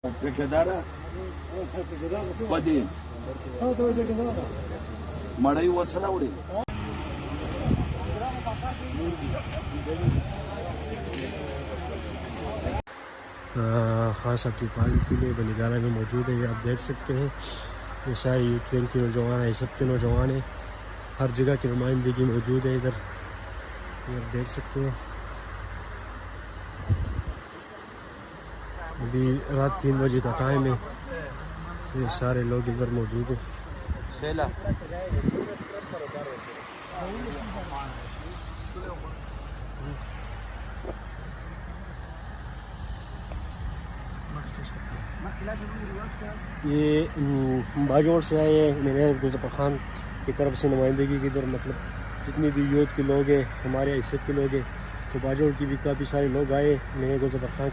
ठेकेदार कधी मड़ई वसला उड़ी ख़ास आपकी हिफाजत के लिए बनीगाला में मौजूद है। ये आप देख सकते हैं, ये सारे यूथ बैंक के नौजवान हैं, सब के नौजवान हैं, हर जगह की नुमाइंदगी मौजूद है इधर, ये आप देख सकते हैं। अभी रात 3 बजे का टाइम है, ये सारे लोग इधर मौजूद हैं। ये बाजौर से आए हैं, मैंने गुलज़फ़र खान की तरफ से नुमाइंदगी की इधर, मतलब जितनी भी यूथ के लोग हैं, हमारे हिस्से के लोग हैं, तो बाजौर की भी काफ़ी सारे लोग आए। मैंने गुलज़फ़र खान